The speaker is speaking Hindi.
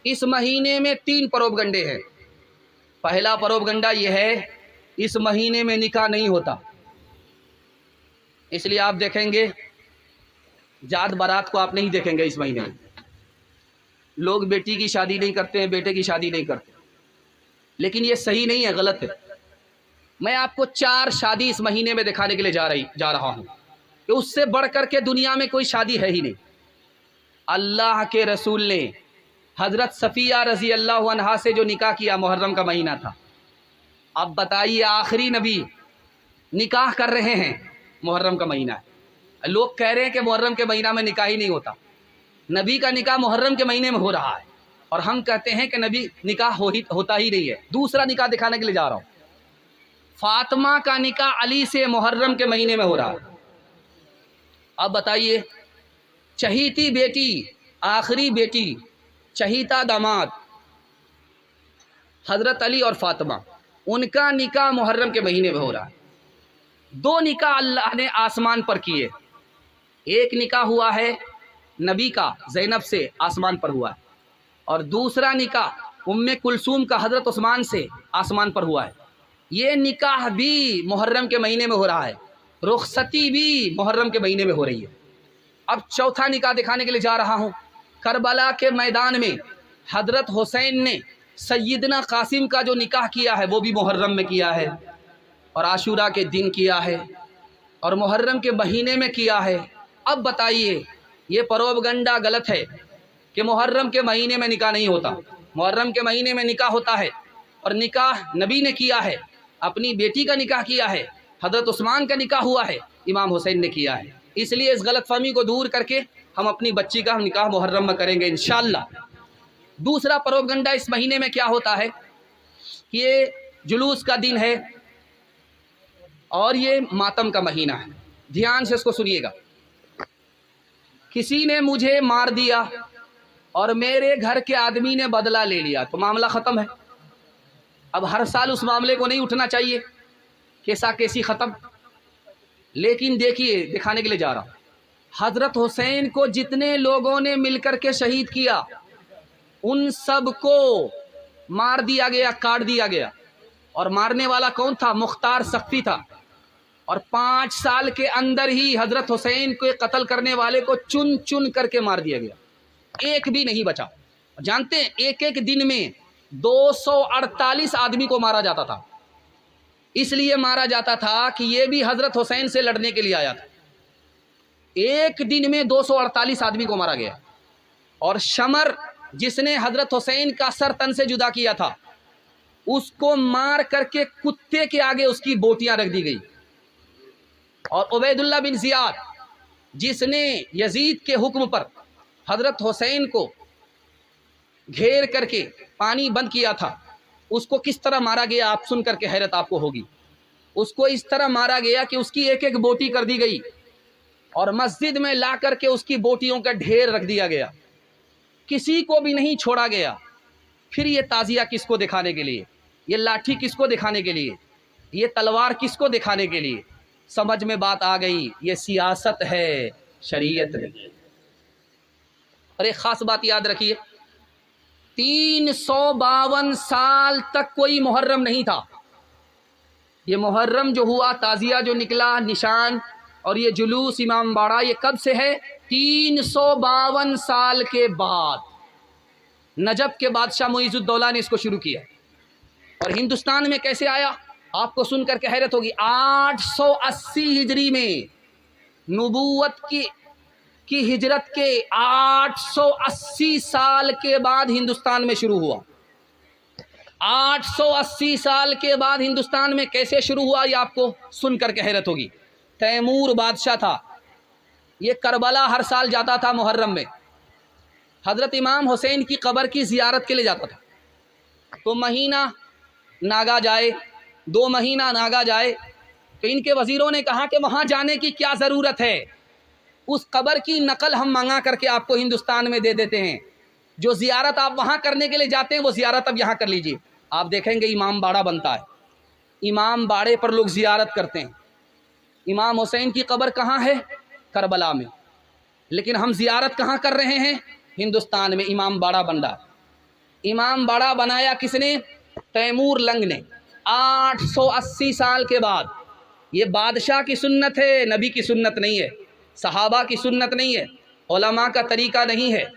इस महीने में 3 प्रोपगंडे हैं। पहला प्रोपगंडा ये है, इस महीने में निकाह नहीं होता। इसलिए आप देखेंगे जात बारात को आप नहीं देखेंगे इस महीने में। लोग बेटी की शादी नहीं करते हैं, बेटे की शादी नहीं करते, लेकिन ये सही नहीं है, गलत है। मैं आपको 4 शादी इस महीने में दिखाने के लिए जा रहा हूँ कि उससे बढ़ करके दुनिया में कोई शादी है ही नहीं। अल्लाह के रसूल ने हज़रत सफ़िया रज़ी अल्लाह अन्हा से जो निकाह किया, मुहर्रम का महीना था। अब बताइए, आखिरी नबी निकाह कर रहे हैं, मुहर्रम का महीना है। लोग कह रहे हैं कि मुहर्रम के महीना में निकाह ही नहीं होता। नबी का निकाह मुहर्रम के महीने में हो रहा है और हम कहते हैं कि नबी निकाह होता ही नहीं है। दूसरा निकाह दिखाने के लिए जा रहा हूँ। फातिमा का निकाह अली से मुहर्रम के महीने में हो रहा है। अब बताइए, चहीती बेटी, आखिरी बेटी, चहीता दामाद हज़रत अली और फातिमा, उनका निकाह मुहर्रम के महीने में हो रहा है। 2 निकाह अल्लाह ने आसमान पर किए। एक निकाह हुआ है नबी का ज़ैनब से, आसमान पर हुआ है, और दूसरा निकाह उम्मे कुलसूम का हज़रत उस्मान से आसमान पर हुआ है। ये निकाह भी मुहर्रम के महीने में हो रहा है, रुखसती भी मुहर्रम के महीने में हो रही है। अब चौथा निकाह दिखाने के लिए जा रहा हूँ। करबला के मैदान में हज़रत हुसैन ने सैयदना कासिम का जो निकाह किया है वो भी मुहर्रम में किया है, और आशूरा के दिन किया है, और मुहर्रम के महीने में किया है। अब बताइए, ये प्रोपगंडा गलत है कि मुहर्रम के महीने में निकाह नहीं होता। मुहर्रम के महीने में निकाह होता है, और निकाह नबी ने किया है, अपनी बेटी का निकाह किया है, हज़रत उस्मान का निकाह हुआ है, इमाम हुसैन ने किया है। इसलिए इस गलतफहमी को दूर करके हम अपनी बच्ची का निकाह मुहर्रम में करेंगे इंशाअल्लाह। दूसरा प्रोपगंडा इस महीने में क्या होता है, ये जुलूस का दिन है और ये मातम का महीना है। ध्यान से इसको सुनिएगा। किसी ने मुझे मार दिया और मेरे घर के आदमी ने बदला ले लिया तो मामला ख़त्म है। अब हर साल उस मामले को नहीं उठना चाहिए, कैसा कैसी ख़त्म। लेकिन देखिए, दिखाने के लिए जा रहा हूँ, हज़रत हुसैन को जितने लोगों ने मिलकर के शहीद किया उन सब को मार दिया गया, काट दिया गया। और मारने वाला कौन था? मुख्तार सख्ती था। और 5 साल के अंदर ही हज़रत हुसैन को कत्ल करने वाले को चुन चुन करके मार दिया गया, एक भी नहीं बचा। जानते हैं, एक एक दिन में 248 आदमी को मारा जाता था। इसलिए मारा जाता था कि ये भी हज़रत हुसैन से लड़ने के लिए आया था। एक दिन में 248 आदमी को मारा गया। और शमर, जिसने हज़रत हुसैन का सर तन से जुदा किया था, उसको मार करके कुत्ते के आगे उसकी बोटियां रख दी गई। और उबैदुल्लाह बिन ज़ियाद, जिसने यजीद के हुक्म पर हज़रत हुसैन को घेर करके पानी बंद किया था, उसको किस तरह मारा गया आप सुन करके हैरत आपको होगी। उसको इस तरह मारा गया कि उसकी एक एक बोटी कर दी गई और मस्जिद में ला करके उसकी बोटियों का ढेर रख दिया गया, किसी को भी नहीं छोड़ा गया। फिर ये ताज़िया किसको दिखाने के लिए, ये लाठी किसको दिखाने के लिए, ये तलवार किसको दिखाने के लिए? समझ में बात आ गई, ये सियासत है, शरीयत नहीं। और एक ख़ास बात याद रखिए, 352 साल तक कोई मुहर्रम नहीं था। ये मुहर्रम जो हुआ, ताज़िया जो निकला, निशान और ये जुलूस इमाम बाड़ा, ये कब से है? 352 साल के बाद नजब के बादशाह मुइज़ुद्दौला ने इसको शुरू किया। और हिंदुस्तान में कैसे आया आपको सुनकर के हैरत होगी। 880 हिजरी में नबूवत की हिजरत के 880 साल के बाद हिंदुस्तान में शुरू हुआ। 880 साल के बाद हिंदुस्तान में कैसे शुरू हुआ ये आपको सुनकर के हैरत होगी। तैमूर बादशाह था, ये करबला हर साल जाता था मुहर्रम में, हज़रत इमाम हुसैन की कब्र की ज़ियारत के लिए जाता था। तो महीना नागा जाए, 2 महीना नागा जाए, तो इनके वज़ीरों ने कहा कि वहाँ जाने की क्या ज़रूरत है, उस कब्र की नकल हम मंगा करके आपको हिंदुस्तान में दे देते हैं। जो ज़ियारत आप वहाँ करने के लिए जाते हैं वो ज़ियारत अब यहाँ कर लीजिए। आप देखेंगे इमाम बाड़ा बनता है, इमाम बाड़े पर लोग ज़ियारत करते हैं। इमाम हुसैन की कब्र कहाँ है? करबला में। लेकिन हम ज़ियारत कहाँ कर रहे हैं? हिंदुस्तान में। इमाम बाड़ा बन रहा है। इमाम बड़ा बनाया किसने? तैमूर लंग ने 880 साल के बाद। ये बादशाह की सुन्नत है, नबी की सुन्नत नहीं है, सहाबा की सुन्नत नहीं है, उलमा का तरीका नहीं है।